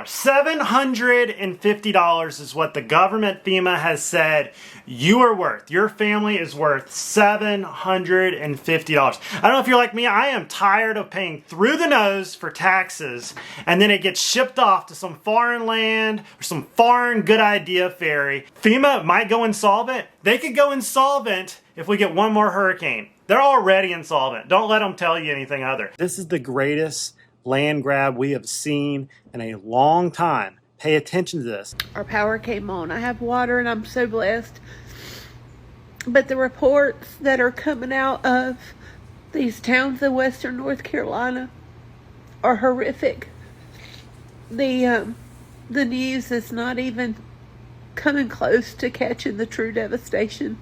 $750 is what the government FEMA has said you are worth. Your family is worth $750. I don't know if you're like me, I am tired of paying through the nose for taxes and then it gets shipped off to some foreign land or some foreign good idea ferry. FEMA might go insolvent. They could go insolvent if we get one more hurricane. They're already insolvent. Don't let them tell you anything other. This is the greatest land grab we have seen in a long time. Pay attention to this. Our power came on. I have water and I'm so blessed. But the reports that are coming out of these towns in western North Carolina are horrific. The news is not even coming close to catching the true devastation.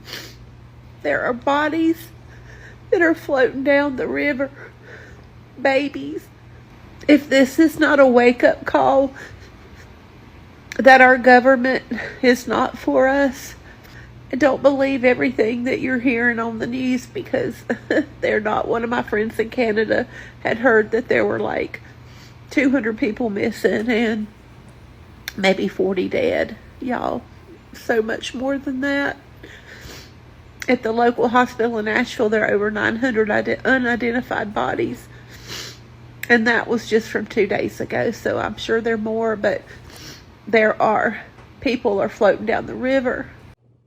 There are bodies that are floating down the river. Babies. If this is not a wake-up call that our government is not for us, don't believe everything that you're hearing on the news, because they're not. One of my friends in Canada had heard that there were like 200 people missing and maybe 40 dead. Y'all, so much more than that. At the local hospital in Nashville, there are over 900 unidentified bodies. And that was just from 2 days ago, so I'm sure there are more, but people are floating down the river.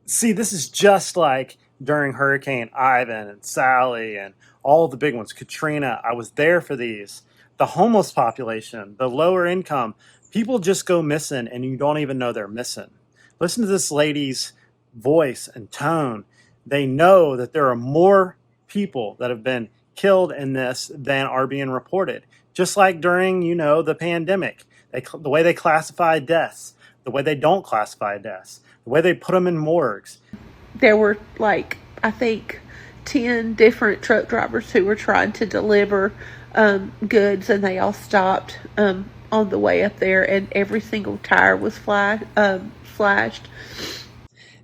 See, this is just like during Hurricane Ivan and Sally and all the big ones. Katrina, I was there for these. The homeless population, the lower income, people just go missing and you don't even know they're missing. Listen to this lady's voice and tone. They know that there are more people that have been killed in this than are being reported. Just like during, the pandemic, the way they classify deaths, the way they don't classify deaths, the way they put them in morgues. There were I think 10 different truck drivers who were trying to deliver goods, and they all stopped on the way up there, and every single tire was flashed.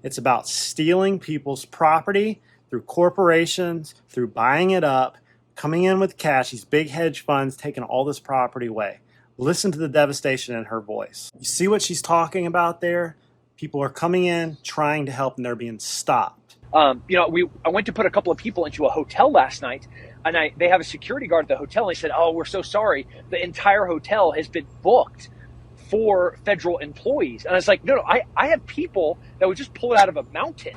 It's about stealing people's property through corporations, through buying it up, coming in with cash, these big hedge funds taking all this property away. Listen to the devastation in her voice. You see what she's talking about there? People are coming in, trying to help, and they're being stopped. I went to put a couple of people into a hotel last night, and they have a security guard at the hotel, and they said, "Oh, we're so sorry. The entire hotel has been booked for federal employees." And I was like, no, I have people that would just pull it out of a mountain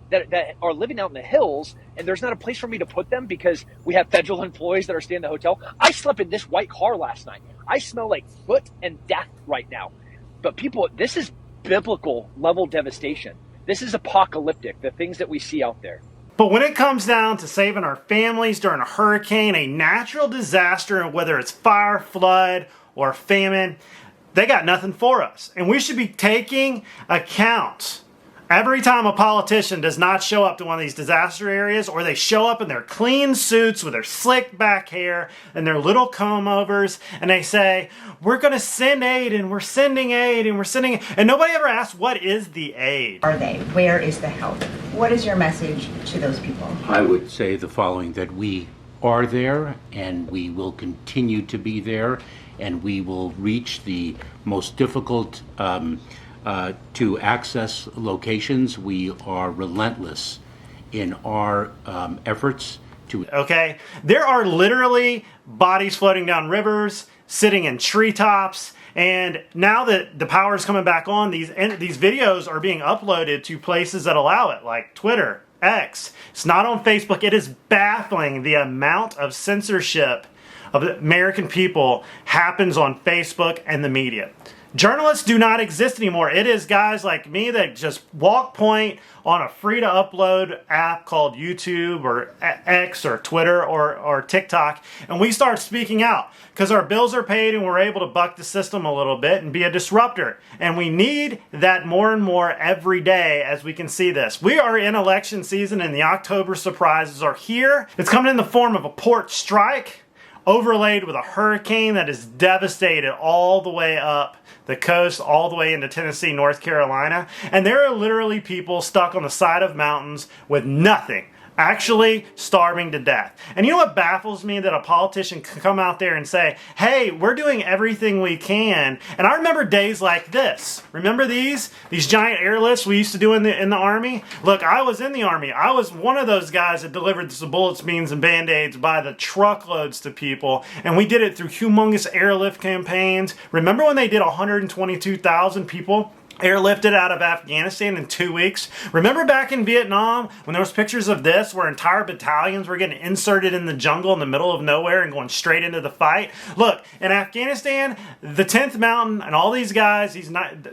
that are living out in the hills, and there's not a place for me to put them because we have federal employees that are staying in the hotel. I slept in this white car last night. I smell like foot and death right now. But people, this is biblical level devastation. This is apocalyptic, the things that we see out there. But when it comes down to saving our families during a hurricane, a natural disaster, whether it's fire, flood, or famine, they got nothing for us. And we should be taking account every time a politician does not show up to one of these disaster areas, or they show up in their clean suits with their slick back hair and their little comb overs, and they say, we're going to send aid, and we're sending aid, and we're sending, and nobody ever asks, what is the aid? Are they? Where is the help? What is your message to those people? I would say the following, that we are there, and we will continue to be there, and we will reach the most difficult to access locations. We are relentless in our efforts to... Okay, there are literally bodies floating down rivers, sitting in treetops, and now that the power is coming back on, these videos are being uploaded to places that allow it, like Twitter, X. It's not on Facebook. It is baffling the amount of censorship of the American people happens on Facebook and the media. Journalists do not exist anymore. It is guys like me that just walk point on a free-to-upload app called YouTube or X or Twitter or TikTok, and we start speaking out because our bills are paid and we're able to buck the system a little bit and be a disruptor. And we need that more and more every day as we can see this. We are in election season and the October surprises are here. It's coming in the form of a port strike, overlaid with a hurricane that has devastated all the way up the coast, all the way into Tennessee, North Carolina. And there are literally people stuck on the side of mountains with nothing. actually starving to death. And you know what baffles me? That a politician can come out there and say, hey, we're doing everything we can. And I remember days like this. Remember these giant airlifts we used to do in the Army? Look, I was in the Army. I was one of those guys that delivered the bullets, beans, and Band-Aids by the truckloads to people. And we did it through humongous airlift campaigns. Remember when they did 122,000 people airlifted out of Afghanistan in 2 weeks? Remember back in Vietnam when there was pictures of this where entire battalions were getting inserted in the jungle in the middle of nowhere and going straight into the fight? Look, in Afghanistan, the 10th Mountain and all these guys,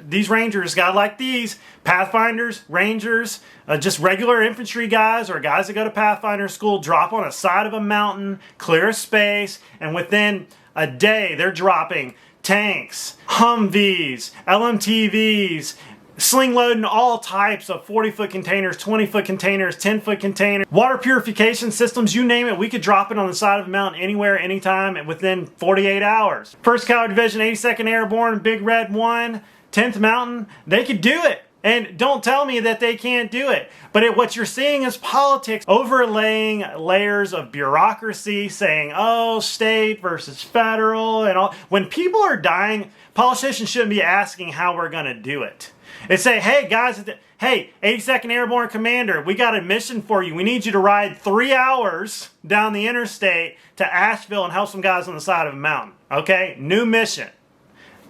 these Rangers, guys like these, Pathfinders, Rangers, just regular infantry guys or guys that go to Pathfinder school, drop on a side of a mountain, clear a space, and within a day they're dropping tanks, Humvees, LMTVs, sling loading all types of 40-foot containers, 20-foot containers, 10-foot containers, water purification systems, you name it. We could drop it on the side of a mountain anywhere, anytime, and within 48 hours. 1st Cavalry Division, 82nd Airborne, Big Red 1, 10th Mountain, they could do it. And don't tell me that they can't do it. But what you're seeing is politics overlaying layers of bureaucracy, saying, oh, state versus federal and all. When people are dying, politicians shouldn't be asking how we're going to do it. They say, hey, guys, hey, 82nd Airborne Commander, we got a mission for you. We need you to ride 3 hours down the interstate to Asheville and help some guys on the side of a mountain. Okay? New mission.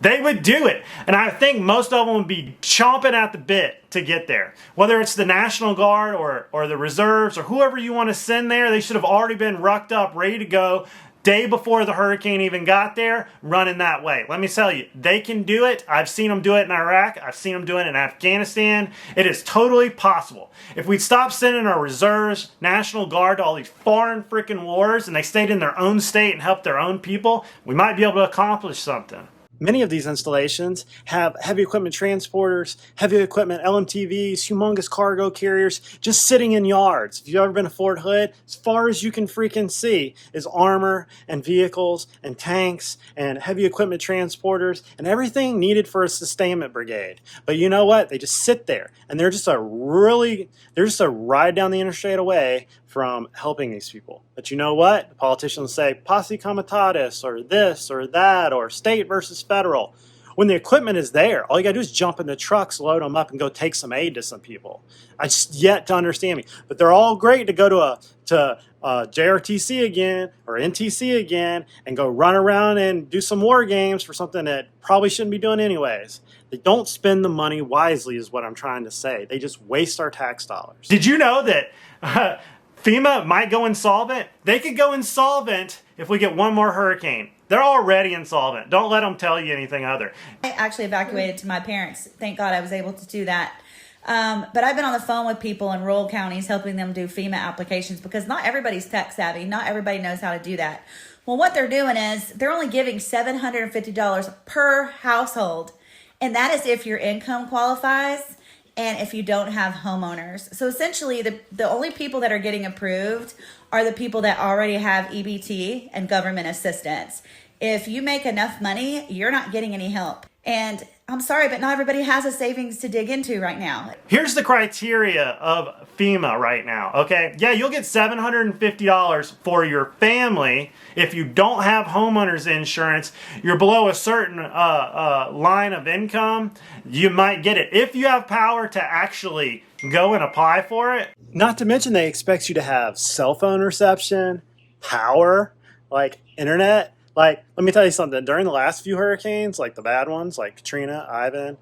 They would do it. And I think most of them would be chomping at the bit to get there. Whether it's the National Guard or the reserves or whoever you want to send there, they should have already been rucked up, ready to go, day before the hurricane even got there, running that way. Let me tell you, they can do it. I've seen them do it in Iraq. I've seen them do it in Afghanistan. It is totally possible. If we'd stop sending our reserves, National Guard to all these foreign freaking wars and they stayed in their own state and helped their own people, we might be able to accomplish something. Many of these installations have heavy equipment transporters, heavy equipment LMTVs, humongous cargo carriers just sitting in yards. If you've ever been to Fort Hood, as far as you can freaking see is armor and vehicles and tanks and heavy equipment transporters and everything needed for a sustainment brigade. But you know what? They just sit there and they're just a ride down the interstate away from helping these people. But you know what? The politicians say posse comitatus or this or that or state versus federal. When the equipment is there, all you gotta do is jump in the trucks, load them up, and go take some aid to some people. I just yet to understand me. But they're all great to go to JRTC again or NTC again and go run around and do some war games for something that probably shouldn't be doing anyways. They don't spend the money wisely is what I'm trying to say. They just waste our tax dollars. Did you know that FEMA might go insolvent? They could go insolvent if we get one more hurricane. They're already insolvent. Don't let them tell you anything other. I actually evacuated to my parents. Thank God I was able to do that. But I've been on the phone with people in rural counties helping them do FEMA applications because not everybody's tech savvy. Not everybody knows how to do that. Well, what they're doing is they're only giving $750 per household. And that is if your income qualifies and if you don't have homeowners. So essentially, the only people that are getting approved are the people that already have EBT and government assistance. If you make enough money, you're not getting any help. And I'm sorry, but not everybody has a savings to dig into right now. Here's the criteria of FEMA right now, okay? Yeah, you'll get $750 for your family. If you don't have homeowners insurance, you're below a certain line of income, you might get it. If you have power to actually go and apply for it. Not to mention they expect you to have cell phone reception, power, like internet. Like, let me tell you something. During the last few hurricanes, like the bad ones, like Katrina, Ivan,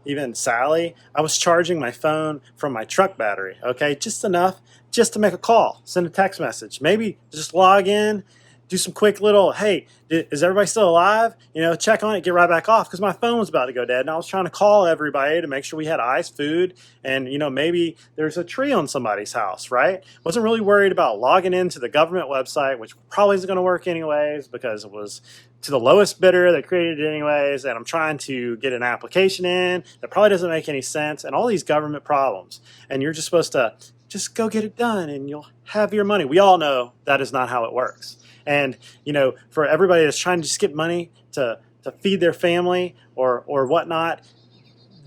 even Sally, I was charging my phone from my truck battery, okay? Just enough just to make a call, send a text message. Maybe just log in, do some quick little, hey, is everybody still alive? You know, check on it, get right back off because my phone was about to go dead. And I was trying to call everybody to make sure we had ice, food, and, you know, maybe there's a tree on somebody's house, right? Wasn't really worried about logging into the government website, which probably isn't going to work anyways because it was to the lowest bidder that created it anyways. And I'm trying to get an application in that probably doesn't make any sense and all these government problems. And you're just supposed to just go get it done and you'll have your money. We all know that is not how it works. And, you know, for everybody that's trying to just get money to feed their family or whatnot,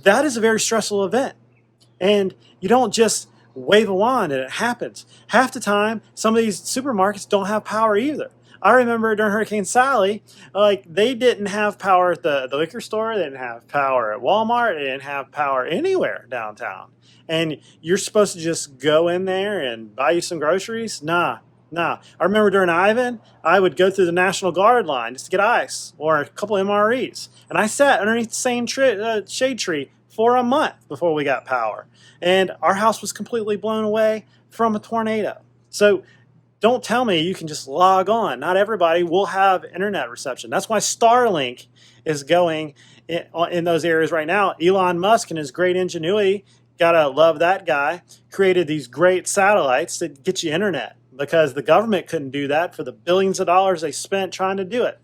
that is a very stressful event. And you don't just wave a wand and it happens. Half the time, some of these supermarkets don't have power either. I remember during Hurricane Sally, like they didn't have power at the liquor store, they didn't have power at Walmart, they didn't have power anywhere downtown. And you're supposed to just go in there and buy you some groceries? Nah. I remember during Ivan, I would go through the National Guard line just to get ice or a couple MREs. And I sat underneath the same shade tree for a month before we got power. And our house was completely blown away from a tornado. So don't tell me you can just log on. Not everybody will have internet reception. That's why Starlink is going in those areas right now. Elon Musk and his great ingenuity, gotta love that guy, created these great satellites that get you internet because the government couldn't do that for the billions of dollars they spent trying to do it.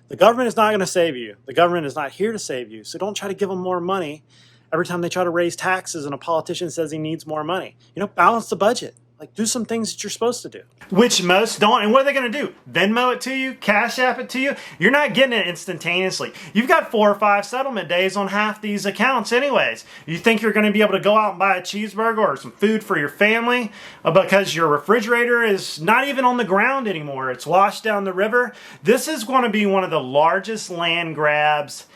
The government is not going to save you. The government is not here to save you. So don't try to give them more money every time they try to raise taxes and a politician says he needs more money. Balance the budget. Like, do some things that you're supposed to do. Which most don't. And what are they going to do? Venmo it to you? Cash App it to you? You're not getting it instantaneously. You've got 4 or 5 settlement days on half these accounts anyways. You think you're going to be able to go out and buy a cheeseburger or some food for your family because your refrigerator is not even on the ground anymore. It's washed down the river. This is going to be one of the largest land grabs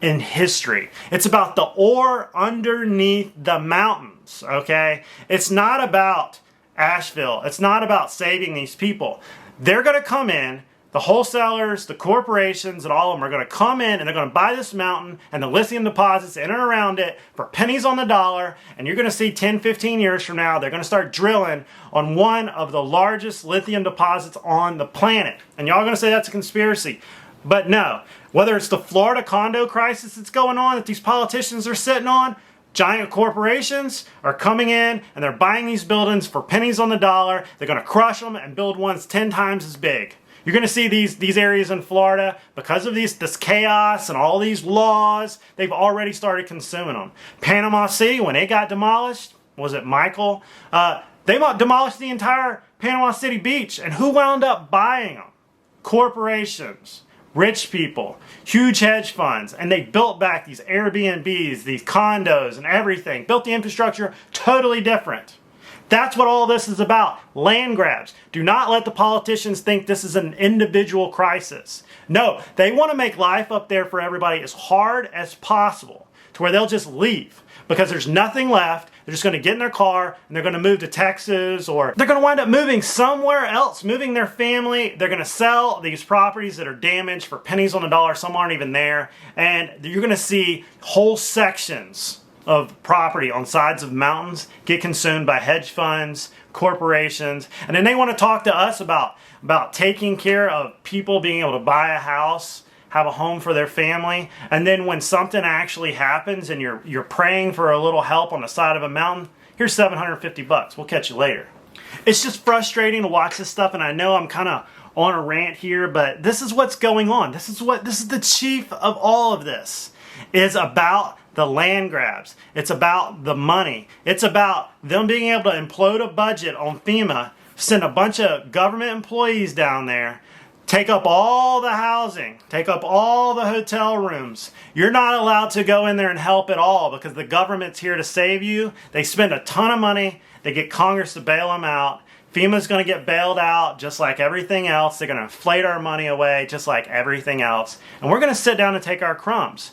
in history. It's about the ore underneath the mountains, okay? It's not about Asheville. It's not about saving these people. They're going to come in, the wholesalers, the corporations, and all of them are going to come in and they're going to buy this mountain and the lithium deposits in and around it for pennies on the dollar. And you're going to see 10, 15 years from now, they're going to start drilling on one of the largest lithium deposits on the planet. And y'all are going to say that's a conspiracy. But no, whether it's the Florida condo crisis that's going on that these politicians are sitting on, giant corporations are coming in and they're buying these buildings for pennies on the dollar. They're going to crush them and build ones 10 times as big. You're going to see these areas in Florida, because of this chaos and all these laws, they've already started consuming them. Panama City, when it got demolished, was it Michael? They demolished the entire Panama City beach. And who wound up buying them? Corporations. Rich people, huge hedge funds, and they built back these Airbnbs, these condos and everything. Built the infrastructure totally different. That's what all this is about. Land grabs. Do not let the politicians think this is an individual crisis. No, they want to make life up there for everybody as hard as possible to where they'll just leave because there's nothing left. They're just going to get in their car and they're going to move to Texas, or they're going to wind up moving somewhere else, moving their family. They're going to sell these properties that are damaged for pennies on the dollar. Some aren't even there. And you're going to see whole sections of property on sides of mountains get consumed by hedge funds, corporations. And then they want to talk to us about taking care of people being able to buy a house, have a home for their family, and then when something actually happens and you're praying for a little help on the side of a mountain, here's $750. We'll catch you later. It's just frustrating to watch this stuff, and I know I'm kind of on a rant here, but this is what's going on. This is the chief of all of this. Is about the land grabs. It's about the money. It's about them being able to implode a budget on FEMA, send a bunch of government employees down there, take up all the housing, take up all the hotel rooms. You're not allowed to go in there and help at all because the government's here to save you. They spend a ton of money. They get Congress to bail them out. FEMA's going to get bailed out just like everything else. They're going to inflate our money away just like everything else. And we're going to sit down and take our crumbs.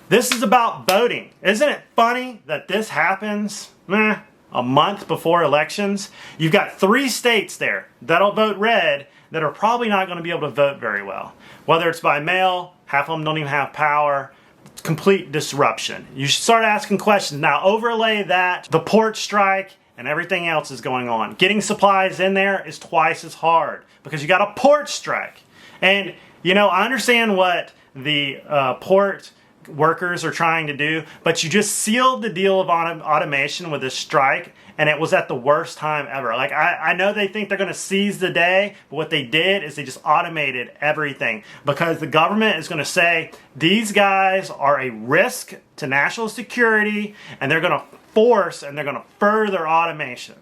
This is about voting. Isn't it funny that this happens a month before elections? You've got 3 states there that'll vote red that are probably not going to be able to vote very well. Whether it's by mail, half of them don't even have power. It's complete disruption. You should start asking questions. Now overlay that, the port strike, and everything else is going on. Getting supplies in there is twice as hard because you got a port strike. And, I understand what the port workers are trying to do, but you just sealed the deal of automation with this strike, and it was at the worst time ever. Like, I know they think they're going to seize the day, but what they did is they just automated everything because the government is going to say these guys are a risk to national security, and they're going to force and they're going to further automation.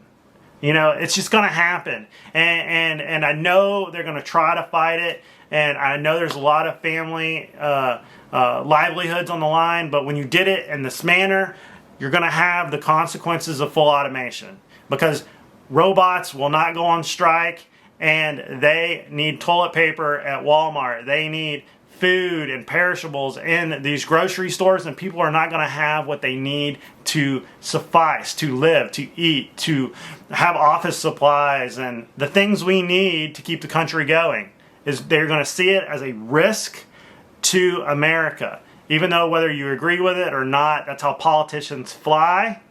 It's just going to happen, and I know they're going to try to fight it, and I know there's a lot of family livelihoods on the line, but when you did it in this manner, you're going to have the consequences of full automation, because robots will not go on strike, and they need toilet paper at Walmart. They need food and perishables in these grocery stores, and people are not going to have what they need to suffice, to live, to eat, to have office supplies, and the things we need to keep the country going. Is they're going to see it as a risk to America. Even though whether you agree with it or not, that's how politicians fly,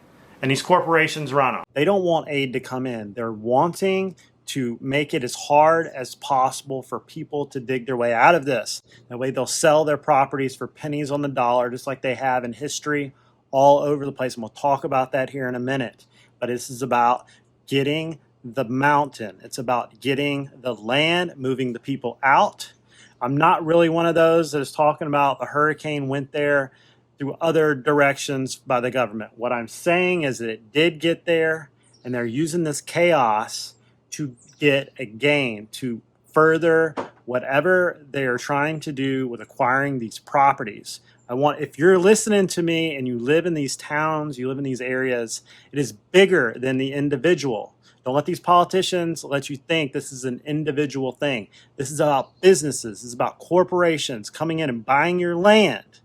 and these corporations run them. They don't want aid to come in. They're wanting to make it as hard as possible for people to dig their way out of this. That way they'll sell their properties for pennies on the dollar, just like they have in history all over the place. And we'll talk about that here in a minute. But this is about getting the mountain. It's about getting the land, moving the people out. I'm not really one of those that is talking about the hurricane went there through other directions by the government. What I'm saying is that it did get there, and they're using this chaos to get a gain, to further whatever they are trying to do with acquiring these properties. If you're listening to me and you live in these towns, you live in these areas, it is bigger than the individual. Don't let these politicians let you think this is an individual thing. This is about businesses. This is about corporations coming in and buying your land.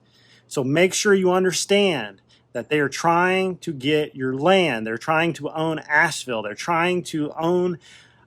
So make sure you understand that they are trying to get your land. They're trying to own Asheville. They're trying to own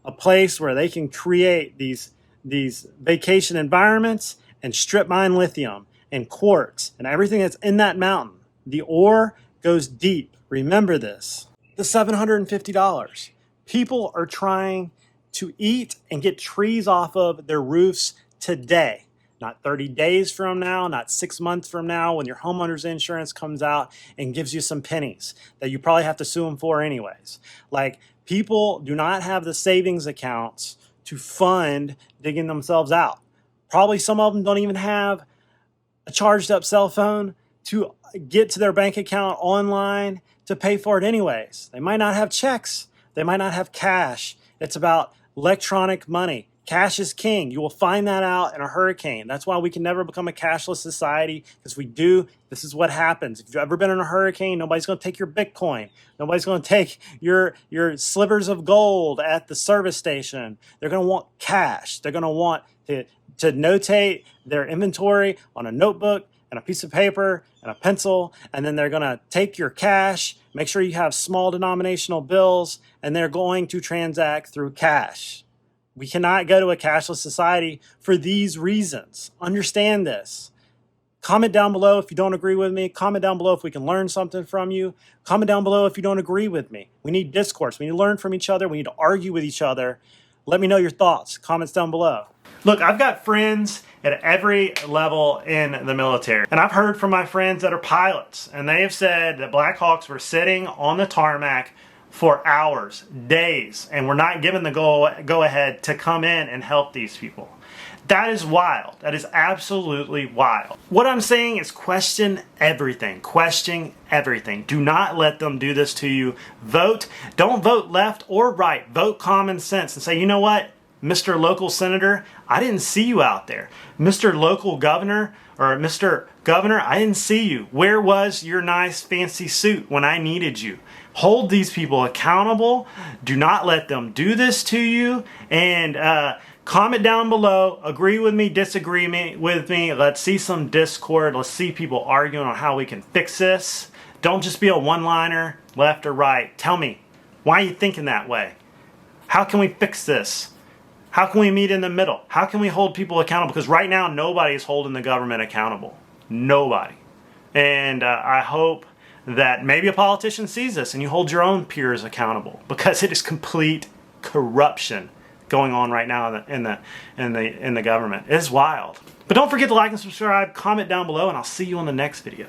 a place where they can create these vacation environments and strip mine lithium and quartz and everything that's in that mountain. The ore goes deep. Remember this. The $750. People are trying to eat and get trees off of their roofs today. Not 30 days from now, not 6 months from now, when your homeowner's insurance comes out and gives you some pennies that you probably have to sue them for anyways. Like, people do not have the savings accounts to fund digging themselves out. Probably some of them don't even have a charged up cell phone to get to their bank account online to pay for it anyways. They might not have checks. They might not have cash. It's about electronic money. Cash is king. You will find that out in a hurricane. That's why we can never become a cashless society, because we do. This is what happens. If you've ever been in a hurricane, nobody's going to take your Bitcoin. Nobody's going to take your slivers of gold at the service station. They're going to want cash. They're going to want to notate their inventory on a notebook and a piece of paper and a pencil, and then they're going to take your cash, make sure you have small denominational bills, and they're going to transact through cash. We cannot go to a cashless society for these reasons. Understand this. Comment down below if you don't agree with me. Comment down below if we can learn something from you. Comment down below if you don't agree with me. We need discourse. We need to learn from each other. We need to argue with each other. Let me know your thoughts. Comments down below. Look, I've got friends at every level in the military. And I've heard from my friends that are pilots. And they have said that Black Hawks were sitting on the tarmac for hours, days, and we're not given the go ahead to come in and help these people. That is wild. That is absolutely wild. What I'm saying is question everything. Question everything. Do not let them do this to you. Vote. Don't vote left or right. Vote common sense and say, you know what, Mr. Local Senator, I didn't see you out there. Mr. Local Governor, or Mr. Governor, I didn't see you. Where was your nice fancy suit when I needed you? Hold these people accountable. Do not let them do this to you. And comment down below. Agree with me, disagree with me. Let's see some discord. Let's see people arguing on how we can fix this. Don't just be a one-liner, left or right. Tell me, why are you thinking that way? How can we fix this? How can we meet in the middle? How can we hold people accountable? Because right now, nobody is holding the government accountable. Nobody. And I hope that maybe a politician sees this and you hold your own peers accountable, because it is complete corruption going on right now in the government. It's wild. But don't forget to like and subscribe, comment down below, and I'll see you on the next video.